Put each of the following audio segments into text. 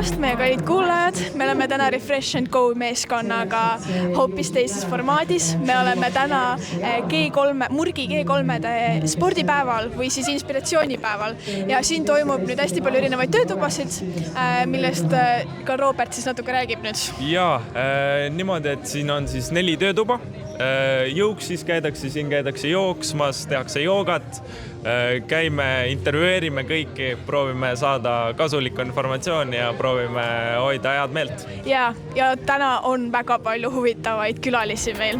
päevast, meie kallid kuulajad. Me oleme täna Refresh & Go meeskonnaga hoopis teises formaadis. Me oleme täna Murgi G3-de spordipäeval või siis inspiratsioonipäeval. Ja siin toimub nüüd hästi palju erinevaid töötubasid, millest ka Robert siis natuke räägib nüüd. Jaa, niimoodi, et siin on siis 4 töötuba. Jõuksis käidakse jooksmas, tehakse joogat, käime, intervjueerime kõiki, proovime saada kasulikku informatsiooni ja proovime hoida head meelt. Ja täna on väga palju huvitavaid külalisi meil.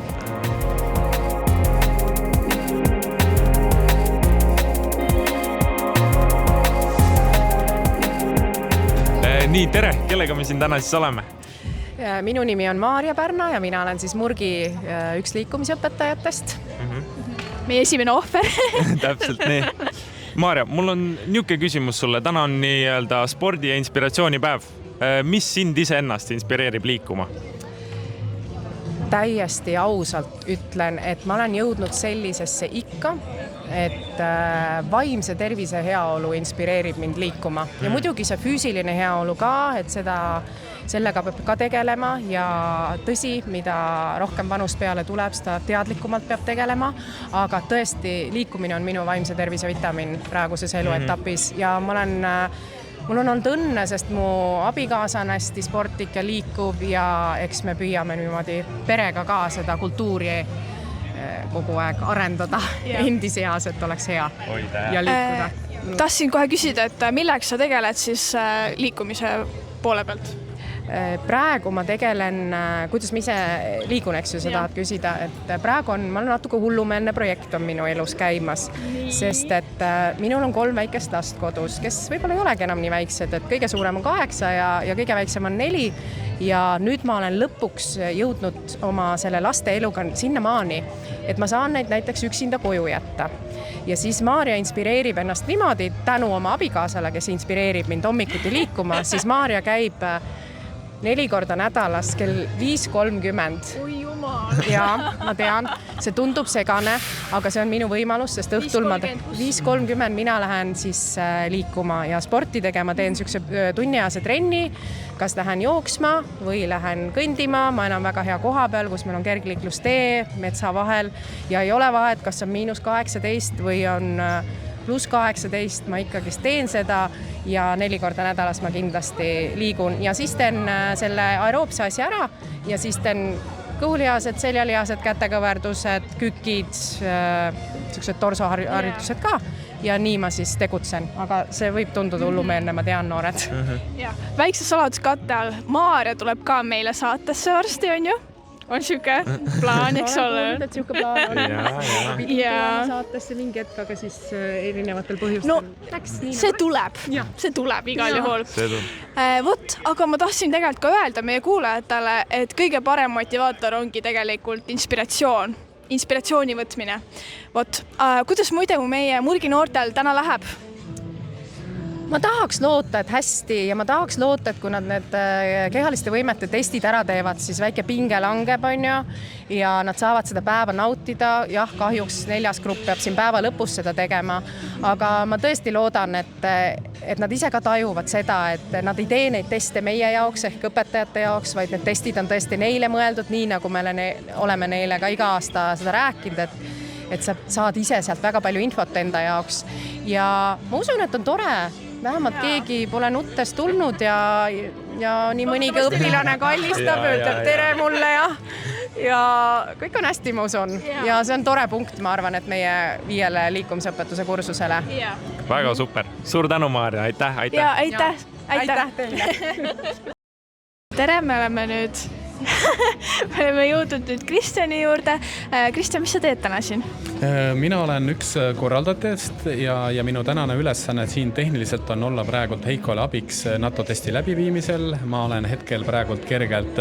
Nii, tere! Kellega me siin täna siis oleme? Minu nimi on Maarja Pärna ja mina olen siis Murgi üks liikumisõpetajatest. Meie esimene ohver. Täpselt nii. Maarja, mul on niuke küsimus sulle. Täna on nii-öelda spordi- ja inspiratsioonipäev. Mis sind iseennast inspireerib liikuma? Täiesti ausalt ütlen, et ma olen jõudnud sellisesse ikka, et vaimse tervise heaolu inspireerib mind liikuma. Ja muidugi see füüsiline heaolu ka, et sellega peab ka tegelema ja tõsi, mida rohkem panust peale tuleb, seda teadlikumalt peab tegelema, aga tõesti liikumine on minu vaimse tervise vitamiin praeguses eluetapis ja mul on olnud õnne, sest mu abikaasa on hästi sportlik ja liikuv ja eks me püüame niimoodi perega ka seda kultuuri kogu aeg arendada endi seas, et oleks hea ja liikuda. Tahtsin kohe küsida, et milleks sa tegeled siis liikumise poole pealt? Praegu ma tegelen, kuidas ma ise liigun, eks ju, sa tahad küsida, et praegu ma olen natuke hullumeelne projekt on minu elus käimas, sest et minul on 3 väikest last kodus, kes võib-olla ei olegi enam nii väiksed, et kõige suurem on 8 ja kõige väiksem on 4 ja nüüd ma olen lõpuks jõudnud oma selle laste eluga sinnamaani, et ma saan neid näiteks üksinda koju jätta. Ja siis Maarja inspireerib ennast niimoodi tänu oma abikaasale, kes inspireerib mind hommikuti liikuma, siis Maarja käib 4 korda nädalas kell 5:30. Oi jumal! Ja, ma tean, see tundub segane, aga see on minu võimalus, sest õhtul 5:30 mina lähen siis liikuma ja sporti tegema, teen sükse tunniajase trenni, kas lähen jooksma või lähen kõndima, ma olen väga hea koha peal, kus meil on kergliiklustee metsa vahel ja ei ole vahet, kas on -18 või on +18, ma ikkagi teen seda ja 4 korda nädalas ma kindlasti liigun ja siis teen selle aeroobse asja ära ja siis teen kõhulihased, seljalihased, kätekõverdused, kükid, sellised torsoharjutused ka ja nii ma siis tegutsen, aga see võib tunduda hullumeelne, ma tean, noored. Väikse saladuskatte all Maarja tuleb ka meile saatesse varsti, on ju? On siuke plaan, eks ole? Et siuke plaan on. Ja saatesse mingi hetk, aga siis erinevatel põhjustel. No, see tuleb igal juhul. Vot, aga ma tahtsin tegelikult ka öelda meie kuulajatele, et kõige parem motivaator ongi tegelikult inspiratsiooni võtmine. Vot, kuidas muide meie Murgi noortel täna läheb? Ma tahaks loota, et hästi ja ma tahaks loota, et kui nad need kehaliste võimete testid ära teevad, siis väike pinge langeb, on ju, ja nad saavad seda päeva nautida. Jah, kahjuks 4. grupp peab siin päeva lõpus seda tegema, aga ma tõesti loodan, et nad ise ka tajuvad seda, et nad ei tee neid teste meie jaoks ehk õpetajate jaoks, vaid need testid on tõesti neile mõeldud, nii nagu me oleme neile ka iga aasta seda rääkinud, et sa saad ise sealt väga palju infot enda jaoks ja ma usun, et on tore. Vähemalt keegi pole nuttes tulnud ja nii mõnigi õpilane kallistab, ütleb tere mulle ja kõik on hästi, ma usun. Ja see on tore punkt, ma arvan, et meie 5 liikumisõpetuse kursusele. Väga super. Suur tänu, Maarja. Aitäh. Ja aitäh teile. Tere, me oleme jõudnud nüüd Kristjani juurde. Kristjan, mis sa teed täna siin? Mina olen üks korraldajatest ja minu tänane ülesanne siin tehniliselt on olla praegult Heikole abiks NATO testi läbiviimisel. Ma olen hetkel praegult kergelt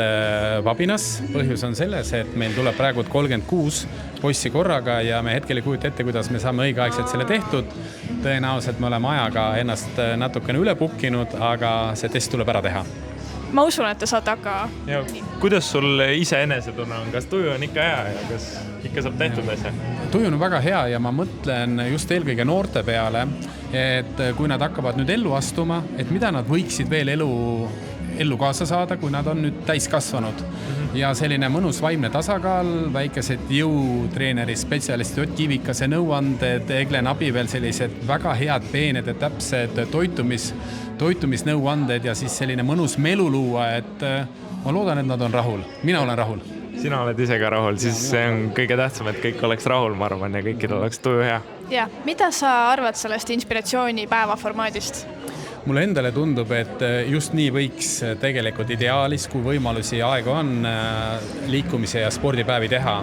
vabinas. Põhjus on selles, et meil tuleb praegult 36 poissi korraga ja me hetkel ei kujuta ette, kuidas me saame õigeaegselt selle tehtud. Tõenäoliselt me oleme ajaga ennast natukene üle pukkinud, aga see test tuleb ära teha. Ma usun, et te saate hakka. Kuidas sul ise enesetunne on? Kas tuju on ikka hea ja kas ikka saab tehtud asja? Tuju on väga hea ja ma mõtlen just eelkõige noorte peale, et kui nad hakkavad nüüd ellu astuma, et mida nad võiksid veel ellu kaasa saada, kui nad on nüüd täiskasvanud. Ja selline mõnus vaimne tasakaal, väikesed jõutreeneri spetsialistid, Ott Kivikase nõuanded, Eglen Abivel sellised väga head, peened ja täpsed toitumisnõuanded ja siis selline mõnus melu luua, et ma loodan, et nad on rahul. Mina olen rahul. Sina oled ise ka rahul, siis see on kõige tähtsam, et kõik oleks rahul, ma arvan, ja kõikidel oleks tuju hea. Ja, mida sa arvad sellest inspiratsioonipäeva formaadist? Mulle endale tundub, et just nii võiks tegelikult ideaalis, kui võimalusi ja aega on liikumise ja spordipäevi teha.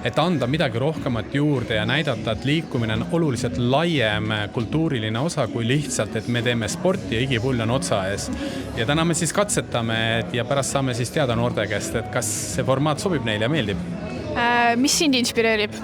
Et anda midagi rohkemat juurde ja näidata, et liikumine on oluliselt laiem kultuuriline osa kui lihtsalt, et me teeme sporti ja igipull on otsa ees. Ja täna me siis katsetame ja pärast saame siis teada noorte käest, et kas see formaat sobib neile ja meeldib. Mis sind inspireerib?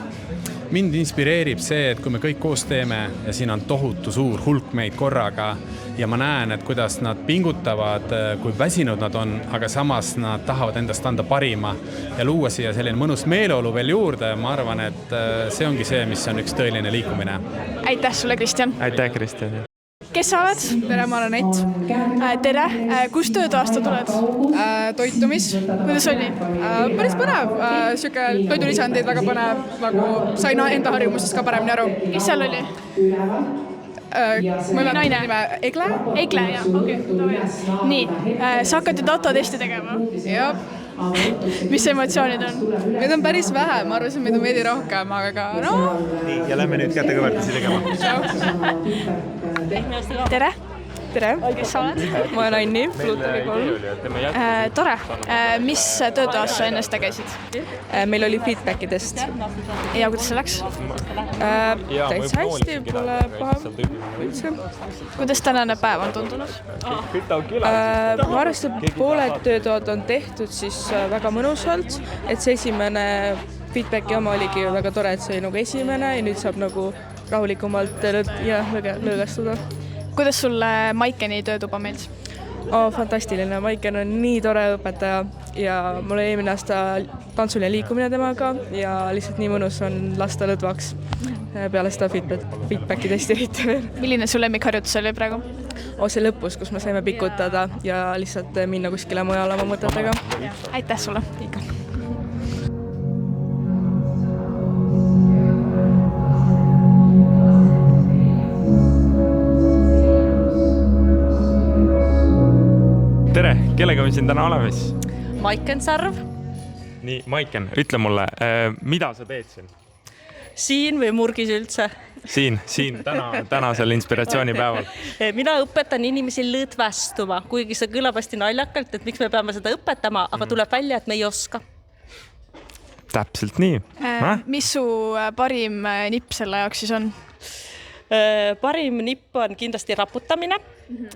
Mind inspireerib see, et kui me kõik koos teeme ja siin on tohutu suur hulk meid korraga ja ma näen, et kuidas nad pingutavad, kui väsinud nad on, aga samas nad tahavad endast anda parima ja luua siia selline mõnus meeleolu veel juurde. Ma arvan, et see ongi see, mis on üks tõeline liikumine. Aitäh sulle, Kristjan! Aitäh, Kristjan! Kes sa oled? Tere, ma olen Anett. Tere! Kus töötoasta tuled? Toitumis. Kuidas oli? Päris põnev. Siuke toidulisandid väga põnev. Nagu sain enda harjumusest ka paremini aru. Kes seal oli? Ma olen naine. Nime Egle. Egle, jah. Okay. Nii, sa hakkad ju tatotesti tegema. Ja. Mis emotsioonid on? Meid on päris vähe, ma arvasin, meid on veidi rohkem, aga no. Nii, ja lähme nüüd kätekõverdusi tegema. Tere! Tere! Kes sa oled? Ma olen Anni, Plutogi 3. Tore! Mis töötoas sa ennast käisid? Meil oli feedbackidest. Ja kuidas see läks? Täitsa hästi, pole paha üldse. Kuidas tänane päev on tundunud? Ma arvestan, pooled töötoad on tehtud siis väga mõnusalt, et see esimene feedbacki oma oligi väga tore, et see oli nagu esimene ja nüüd saab nagu rahulikumalt lõõgastuda. Kuidas sulle Maikeni töötuba meeldis? Fantastiline, Maiken on nii tore õpetaja ja mul oli eelmine aasta tantsuline liikumine temaga ja lihtsalt nii mõnus on lasta lõdvaks peale seda feedbacki testi eriti veel. Milline su lemmikharjutus oli praegu? See lõpus, kus me saime pikutada ja lihtsalt minna kuskile mujale oma mõtetega. Aitäh sulle! Tere, kellega me siin täna oleme siis? Maiken Sarv. Nii, Maiken, ütle mulle, mida sa teed siin? Siin või murgis üldse? Siin, tänasel inspiratsioonipäeval. Mina õpetan inimesi lõdvastuma, kuigi see kõlab hästi naljakalt, et miks me peame seda õpetama, aga tuleb välja, et me ei oska. Täpselt nii. Mis su parim nipp selle jaoks siis on? Parim nipp on kindlasti raputamine,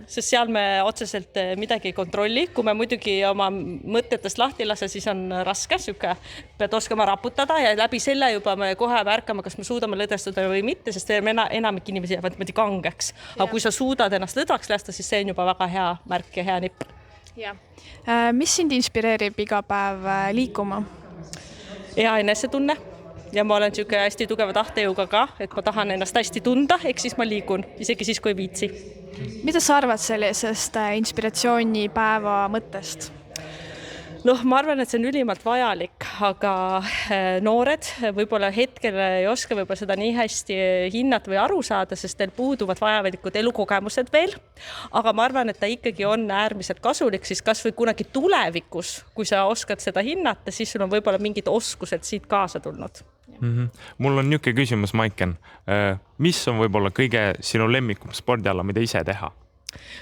sest seal me otseselt midagi ei kontrolli. Kui me muidugi oma mõtetest lahti lase, siis on raske. Pead oskama raputada ja läbi selle juba me kohe märkame, kas me suudame lõdvestuda või mitte, sest enamik inimesi jäävad mõtti kangeks. Aga kui sa suudad ennast lõdvaks lasta, siis see on juba väga hea märk ja hea nipp. Mis sind inspireerib iga päev liikuma? Hea enesetunne. Ja ma olen siuke hästi tugeva tahtejõuga ka, et ma tahan ennast hästi tunda, ehk siis ma liigun, isegi siis, kui ei viitsi. Mida sa arvad sellisest inspiratsioonipäeva mõttest? Ma arvan, et see on ülimalt vajalik, aga noored võib-olla hetkel ei oska võib-olla seda nii hästi hinnata või aru saada, sest teil puuduvad vajalikud elukogemused veel. Aga ma arvan, et ta ikkagi on äärmiselt kasulik, siis kas või kunagi tulevikus, kui sa oskad seda hinnata, siis sul on võib-olla mingid oskused siit kaasa tulnud. Mul on niuke küsimus, Maiken. Mis on võib-olla kõige sinu lemmikum spordiala, mida ise teha?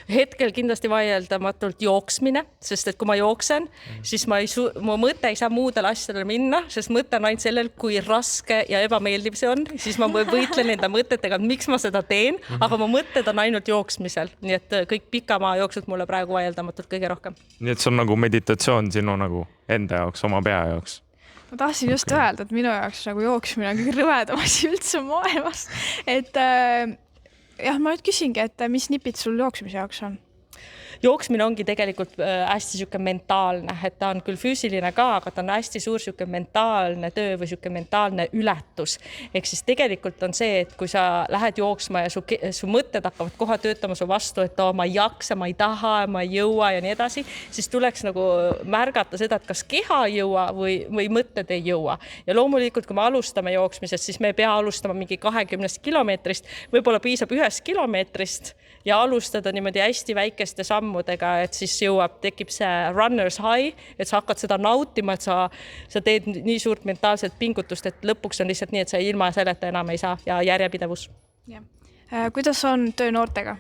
Hetkel kindlasti vaieldamatult jooksmine, sest et kui ma jooksen, siis mu mõte ei saa muudele asjadele minna, sest mõte on ainult sellel, kui raske ja ebameeldiv see on, siis ma võitlen enda mõtetega, miks ma seda teen, aga mu mõtted on ainult jooksmisel, nii et kõik pikamaa jooksud mulle praegu vaieldamatult kõige rohkem. Nii et see on nagu meditatsioon sinu nagu enda jaoks, oma pea jaoks? Ma tahtsin just öelda, et minu jaoks nagu jooksmine on kõige rõvedam asi üldse maailmas, et jah, ma nüüd küsingi, et mis nipid sul jooksmise jaoks on? jooksmine ongi tegelikult hästi sihuke mentaalne, et ta on küll füüsiline ka, aga ta on hästi suur sihuke mentaalne töö või sihuke mentaalne ületus. Ehk siis tegelikult on see, et kui sa lähed jooksma ja su mõtted hakkavad kohe töötama su vastu, et ma ei jaksa, ma ei taha, ma ei jõua ja nii edasi, siis tuleks nagu märgata seda, et kas keha ei jõua või mõtted ei jõua. Ja loomulikult, kui me alustame jooksmisest, siis me ei pea alustama mingi 20 kilomeetrist, võib-olla piisab 1 kilomeetrist ja alustada niimoodi hästi väikeste sammudega, et siis tekib see runner's high, et sa hakkad seda nautima, et sa teed nii suurt mentaalset pingutust, et lõpuks on lihtsalt nii, et sa ilma selleta enam ei saa ja järjepidevus. Kuidas on töö noortega?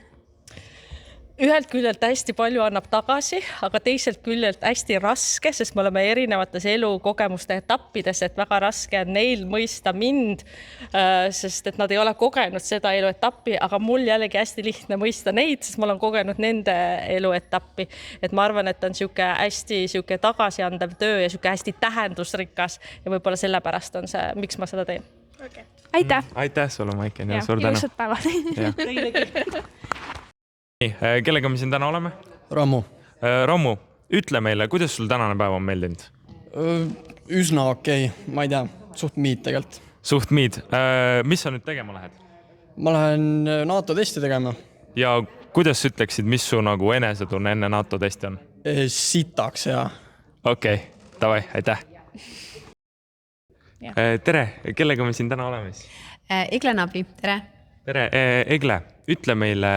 Ühelt küljelt hästi palju annab tagasi, aga teiselt küljelt hästi raske, sest me oleme erinevates elukogemuste etappides, et väga raske on neil mõista mind, sest et nad ei ole kogenud seda eluetappi, aga mul jällegi hästi lihtne mõista neid, sest ma olen kogenud nende eluetappi. Et ma arvan, et on hästi tagasiandev töö ja hästi tähendusrikas ja võib-olla sellepärast on see, miks ma seda teen. Okay. Aitäh! Aitäh sulle, Maiken, ja suur tänu! Ilusat päeva! Kellega me siin täna oleme? Rammu. Rammu, ütle meile, kuidas sul tänane päev on meeldinud? Üsna okei, ma ei tea, suht miid tegelikult. Suht miid. Mis sa nüüd tegema lähed? Ma lähen NATO testi tegema. Ja kuidas ütleksid, mis su nagu enesetunne enne NATO testi on? Sitaks, jaa. Okei, davai, aitäh. Tere, kellega me siin täna oleme? Egle Nabi, tere. Tere, Egle, ütle meile,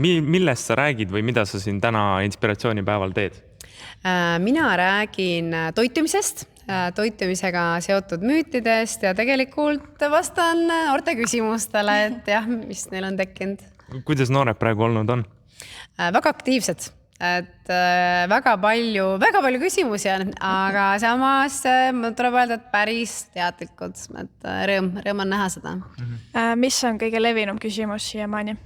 millest sa räägid või mida sa siin täna inspiratsioonipäeval teed? Mina räägin toitumisest, toitumisega seotud müütidest ja tegelikult vastan noorte küsimustele, et jah, mis neil on tekkinud. Kuidas noored praegu olnud on? Väga aktiivsed. Et väga palju küsimusi on, aga samas tuleb öelda, et päris teadlikud, et rõõm on näha seda. Mis on kõige levinum küsimus siiamaani?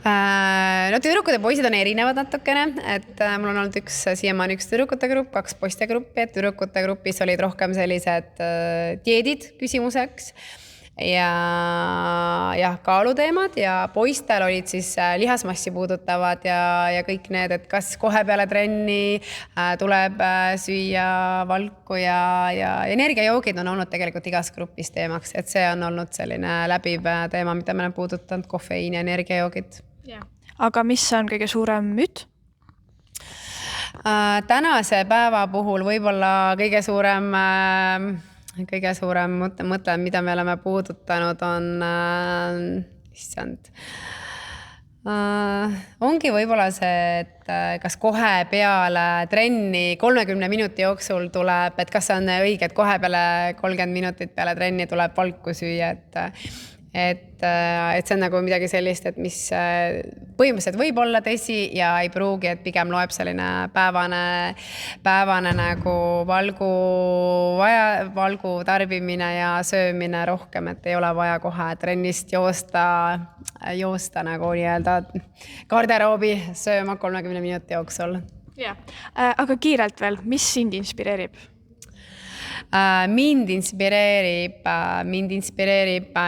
No tüdrukud ja poisid on erinevad natukene, et mul on olnud siiamaani üks tüdrukute grupp, 2 poiste gruppi, et tüdrukute grupis olid rohkem sellised dieedid küsimuseks ja kaaluteemad ja poistel olid siis lihasmassi puudutavad ja kõik need, et kas kohe peale trenni tuleb süüa valku ja energiajoogid on olnud tegelikult igas grupis teemaks, et see on olnud selline läbiv teema, mida me oleme puudutanud, kofeiin ja energiajoogid. Aga mis on kõige suurem müüt? Tänase päeva puhul võib-olla kõige suurem mõte, mida me oleme puudutanud, on ongi võib-olla see, et kas kohe peale trenni 30 minuti jooksul tuleb, et kas on õige, et kohe peale 30 minutit peale trenni tuleb valku süüa, et see on nagu midagi sellist, et mis põhimõtteliselt võib olla tõsi ja ei pruugi, et pigem loeb selline päevane nagu valgu tarbimine ja söömine rohkem, et ei ole vaja kohe trennist joosta nagu nii-öelda garderoobi sööma 30 minuti jooksul. Aga kiirelt veel, mis sind inspireerib? Mind inspireerib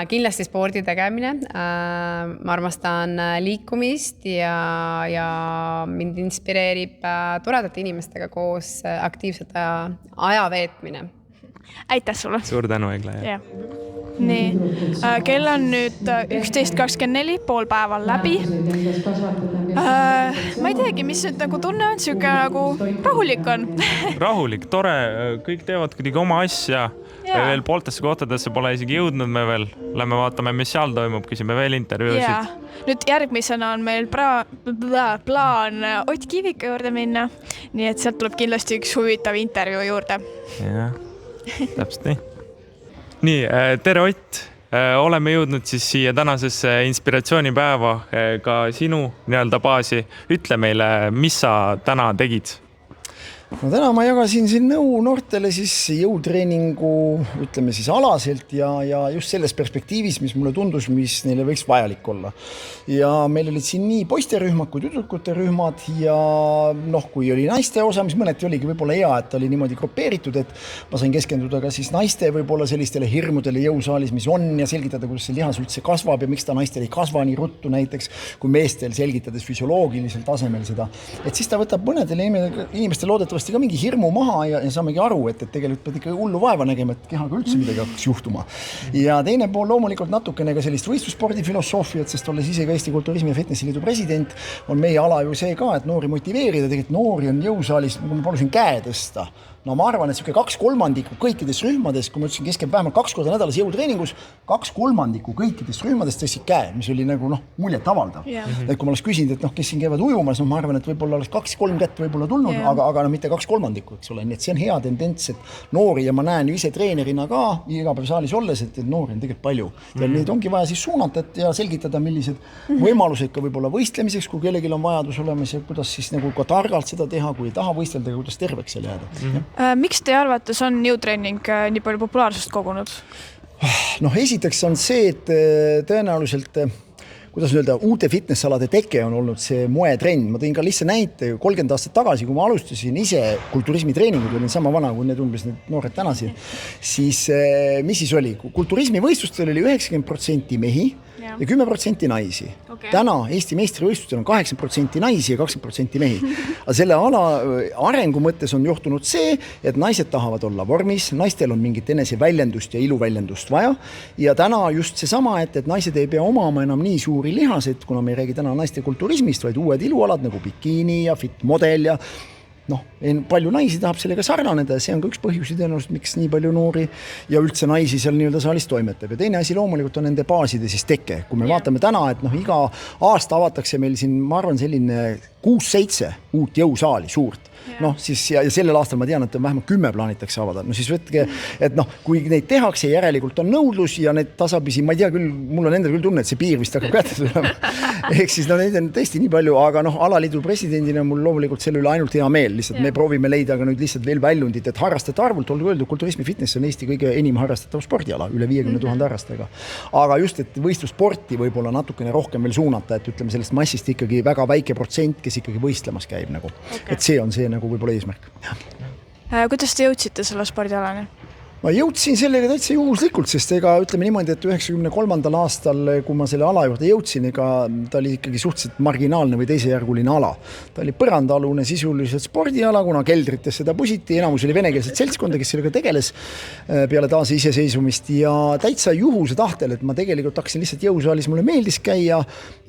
kindlasti spordi tegemine. Ma armastan liikumist ja mind inspireerib toredate inimestega koos aktiivselt aja veetmine. Aitäh sulle! Suur tänu, Egle! Nii, kell on nüüd 11.24, pool päeval läbi. Ma ei teagi, mis nüüd nagu tunne on, siuke nagu rahulik on. Rahulik, tore, kõik teevad kuidagi oma asja. Veel pooltesse kohtadesse pole isegi jõudnud me veel. Lähme vaatame, mis seal toimub, küsime veel intervjuusid. Nüüd järgmisena on meil plaan Ott Kivika juurde minna, nii et sealt tuleb kindlasti üks huvitav intervjuu juurde. Jah, täpselt nii. Nii, tere Ott, oleme jõudnud siis siia tänasesse inspiratsioonipäeva ka sinu baasi. Ütle meile, mis sa täna tegid? No täna ma jagasin siin nõu noortele siis jõutreeningu, ütleme siis alaselt ja just selles perspektiivis, mis mulle tundus, mis neile võiks vajalik olla. Ja meil olid siin nii poisterühmad kui tüdrukute rühmad ja kui oli naiste osa, mis mõneti oligi võib-olla hea, et oli niimoodi grupeeritud, et ma sain keskenduda ka siis naiste võib-olla sellistele hirmudele jõusaalis, mis on ja selgitada, kuidas see lihas üldse kasvab ja miks ta naistel ei kasva nii ruttu näiteks, kui meestel selgitades füsioloogilisel tasemel seda. Et siis ta võtab mõnedele inimestele loodetavasti ka mingi hirmu maha ja saamegi aru, et tegelikult pead ikka hullu vaeva nägema, et kehaga üldse midagi hakkaks juhtuma. Ja teine pool loomulikult natukene ka sellist võistlusspordi filosoofiat, sest olles ise ka Eesti Kulturismi ja Fitnessi Liidu president, on meie ala ju see ka, et noori motiveerida, tegelikult noori on jõusaalis, kui ma palusin käe tõsta. No ma arvan, et siuke 2/3 kõikides rühmades, kui ma ütlesin keskenduda vähemalt 2 korda nädalas jõutreeningus, 2/3 kõikides rühmades tõstsid käe, mis oli nagu muljet avaldav. Et kui ma oleks küsinud, et kes siin käivad ujumas, ma arvan, et võib-olla oleks 2-3 kätt võib-olla tulnud, aga mitte 2/3, eks ole. Nii et see on hea tendents, et noori ja ma näen ju ise treenerina ka iga päev saalis olles, et noori on tegelikult palju. Ja neid ongi vaja siis suunata ja selgitada, millised võimalused ka võib-olla võistlemiseks, kui kellelgi on vajadus olemas ja kuidas siis nagu ka targalt seda teha, kui ei taha võistelda, kuidas terveks seal jääda. Miks teie arvates on jõutreening nii palju populaarsust kogunud? Esiteks on see, et tõenäoliselt kuidas öelda, uute fitnessalade teke on olnud see moetrenn. Ma tõin ka lihtsalt näite 30 aastat tagasi, kui ma alustasin ise kulturismi treeningud, olin sama vana kui need umbes need noored tänasi, siis mis siis oli? Kulturismi võistlustel oli 90% mehi ja 10% naisi. Täna Eesti meistrivõistlustel on 80% naisi ja 20% mehi. Aga selle ala arengu mõttes on johtunud see, et naised tahavad olla vormis, naistel on mingit eneseväljendust ja iluväljendust vaja. Ja täna just seesama, et naised ei pea omama enam nii suuri lihased, kuna me ei räägi täna naiste kulturismist, vaid uued ilualad nagu bikiini ja fit model ja palju naisi tahab sellega sarnaneda ja see on ka üks põhjusi tõenäoliselt, miks nii palju noori ja üldse naisi seal nii-öelda saalis toimetab. Ja teine asi loomulikult on nende baaside siis teke. Kui me vaatame täna, et iga aasta avatakse meil siin, ma arvan, selline 6-7 uut jõusaali suurt. Siis ja sellel aastal ma tean, et on vähemalt 10 plaanitakse avada. Siis võtke, et kui neid tehakse, järelikult on nõudlus ja need tasapisi, ma ei tea küll, mul on endal küll tunne, et see piir vist hakkab kätte tulema. Ehk siis neid on tõesti nii palju, aga alaliidu presidendina mul loomulikult selle üle ainult hea meel. Lihtsalt me proovime leida ka nüüd lihtsalt veel väljundit, et harrastajate arvult olgu öeldud, kulturismi fitness on Eesti kõige enim harrastatav spordiala, üle 50 000 harrastajaga. Aga just, et võistlussporti võib-olla natukene rohkem veel suunata, et ütleme sellest massist ikkagi väga väike protsent, kes ikkagi võistlemas käib nagu. Et see on see nagu võib-olla eesmärk. Kuidas te jõudsite selle spordialani? Ma jõudsin sellega täitsa juhuslikult, sest ütleme niimoodi, et 93. aastal, kui ma selle ala juurde jõudsin, ta oli ikkagi suhteliselt marginaalne või teisejärguline ala. Ta oli põrandaalune sisuliselt spordiala, kuna keldrites seda pusiti, enamus oli venekeelset seltskonda, kes sellega tegeles peale taas iseseisvumist ja täitsa juhuse tahtel, et ma tegelikult hakkasin lihtsalt jõusaalis, mulle meeldis käia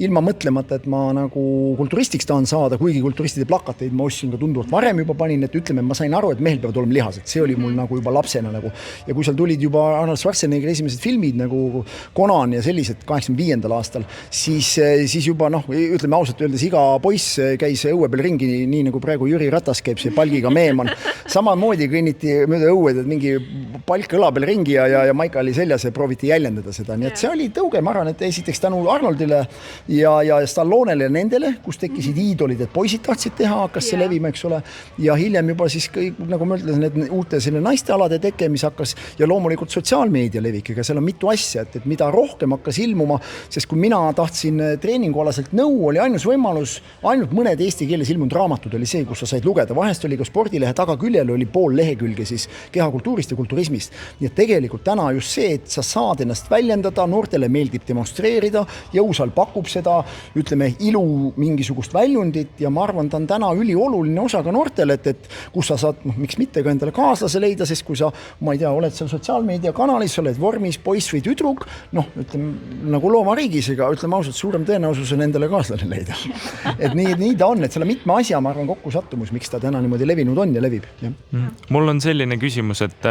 ilma mõtlemata, et ma nagu kulturistiks tahan saada, kuigi kulturistide plakateid ma ostsin ka tunduvalt varem juba panin, et ütleme, ma sain aru, et mehel peavad olema lihased. See oli mul nagu juba lapsena nagu. Ja kui seal tulid juba Arnold Schwarzeneggeri esimesed filmid nagu Conan ja sellised 85. aastal, siis juba ütleme ausalt öeldes, iga poiss käis õue peal ringi, nii nagu praegu Jüri Ratas käib see palgiga meeman. Samamoodi kõnniti mööda õued, et mingi palk õla peal ringi ja maika oli seljas ja prooviti jäljendada seda. Nii et see oli tõuge, ma arvan, et esiteks tänu Arnoldile ja Stallonele ja nendele, kus tekkisid iidolid, et poisid tahtsid teha, hakkas see levima, eks ole. Ja hiljem juba siis, nagu ma ütlesin, et uute naistealade teke, mis hakkas ja loomulikult sotsiaalmeedia levikiga, seal on mitu asja, et mida rohkem hakkas ilmuma, sest kui mina tahtsin treeningualaselt nõu, oli ainus võimalus, ainult mõned eesti keeles ilmunud raamatud oli see, kus sa said lugeda. Vahest oli ka spordilehe tagaküljel oli pool lehekülge siis kehakultuurist ja kulturismist. Nii et tegelikult täna just see, et sa saad ennast väljendada, noortele meeldib demonstreerida, jõusaal pakub seda, ütleme, ilu mingisugust väljundit ja ma arvan, ta on täna ülioluline osa ka noortele, et kus sa saad, miks mitte ka endale kaaslase leida, sest kui sa, ma ei tea, oled seal sotsiaalmeedia kanalis, oled vormis poiss või tüdruk, ütleme nagu loomariigis, ega ütleme ausalt, suurem tõenäosus on endale kaaslane leida. Et nii ta on, et selle mitme asja, ma arvan, kokku sattumus, miks ta täna niimoodi levinud on ja levib. Mul on selline küsimus, et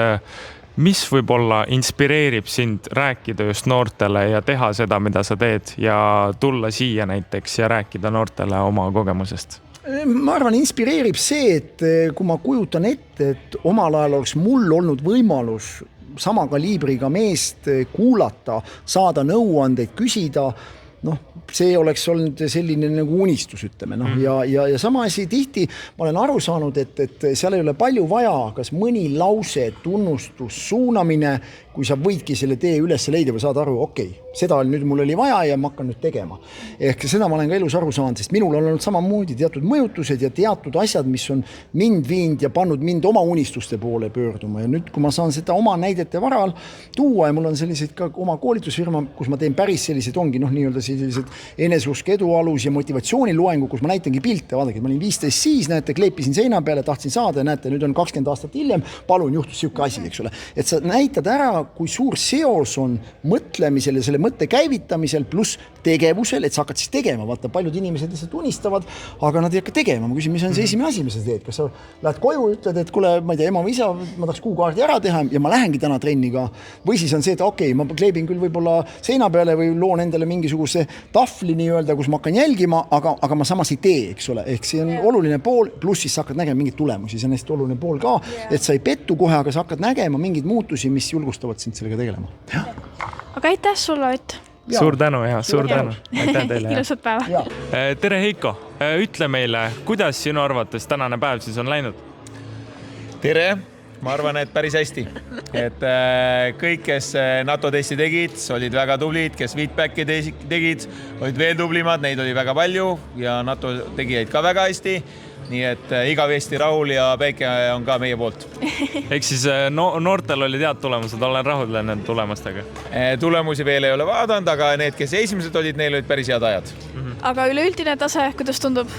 mis võib-olla inspireerib sind rääkida just noortele ja teha seda, mida sa teed ja tulla siia näiteks ja rääkida noortele oma kogemusest? Ma arvan, inspireerib see, et kui ma kujutan ette, et omal ajal oleks mul olnud võimalus sama kaliibriga meest kuulata, saada nõuandeid, küsida, noh, see oleks olnud selline nagu unistus, ütleme, noh, ja sama asi tihti ma olen aru saanud, et seal ei ole palju vaja, kas mõni lause, tunnustus, suunamine, kui sa võidki selle tee üles leida või saad aru, okei, seda nüüd mul oli vaja ja ma hakkan nüüd tegema. Ehk seda ma olen ka elus aru saanud, sest minul on olnud samamoodi teatud mõjutused ja teatud asjad, mis on mind viinud ja pannud mind oma unistuste poole pöörduma. Ja nüüd, kui ma saan seda oma näidete varal tuua ja mul on sellised ka oma koolitusfirma, kus ma teen päris sellised, ongi nii-öelda sellised eneseusk edualus ja motivatsiooniloengu, kus ma näitangi pilte, vaadake, ma olin 15 siis, näete, kleepisin seina peale, tahtsin saada ja näete, nüüd on 20 aastat hiljem, palun juhtus siuke asi, eks ole. Et sa näitad ära, kui suur seos on mõtlemisel ja selle mõtte käivitamisel pluss tegevusel, et sa hakkad siis tegema. Vaata, paljud inimesed lihtsalt unistavad, aga nad ei hakka tegema. Ma küsin, mis on see esimene asi, mis sa teed? Kas sa lähed koju, ütled, et kuule, ma ei tea, ema või isa, ma tahaks kuukaardi ära teha ja ma lähengi täna trenniga. Või siis on see, et okei, ma kleebin küll võib-olla seina peale või loon endale mingisuguse tafli nii-öelda, kus ma hakkan jälgima, aga ma samas ei tee, eks ole. Ehk see on oluline pool, pluss siis sa hakkad nägema mingid tulemusi. See on hästi oluline pool ka, et sa ei pettu kohe, aga sa hakkad nägema mingeid muutusi, mis julgustavad sind sellega tegelema. Aga aitäh sulle, Ott! Suur tänu ja suur tänu. Aitäh teile. Ilusat päeva. Tere Heiko, ütle meile, kuidas sinu arvates tänane päev siis on läinud? Tere, ma arvan, et päris hästi. Et kõik, kes NATO testi tegid, olid väga tublid, kes feedbacki tegid, olid veel tublimad, neid oli väga palju ja NATO tegijaid ka väga hästi. Nii et igavesti Rahul ja Päike on ka meie poolt. Ehk siis noortel olid head tulemused, olen rahul nende tulemustega? Tulemusi veel ei ole vaadanud, aga need, kes esimesed olid, neil olid päris head ajad. Aga üleüldine tase, kuidas tundub?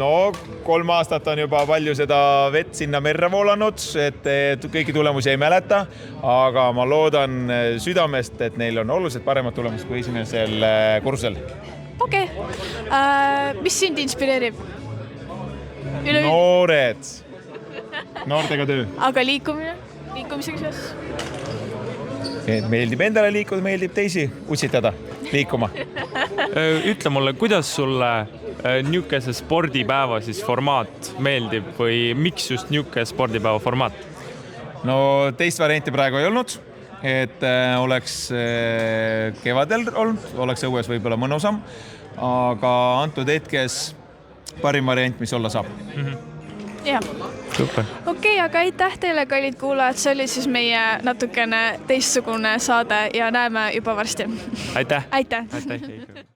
No 3 aastat on juba palju seda vett sinna merre voolanud, et kõiki tulemusi ei mäleta, aga ma loodan südamest, et neil on oluliselt paremad tulemused kui esimesel kursusel. Okei. Mis sind inspireerib? Noored. Noortega töö. Aga liikumine? Liikumisega seoses? Meeldib endale liikuda, meeldib teisi utsitada, liikuma. Ütle mulle, kuidas sulle niukese spordipäeva siis formaat meeldib või miks just niuke spordipäeva formaat? No teist varianti praegu ei olnud. Et oleks kevadel olnud, oleks õues võib-olla mõnusam, aga antud hetkes parim variant, mis olla saab. Ja. Super. Okei, aga aitäh teile, kallid kuulajad. See oli siis meie natukene teistsugune saade ja näeme juba varsti. Aitäh. Aitäh. Aitäh.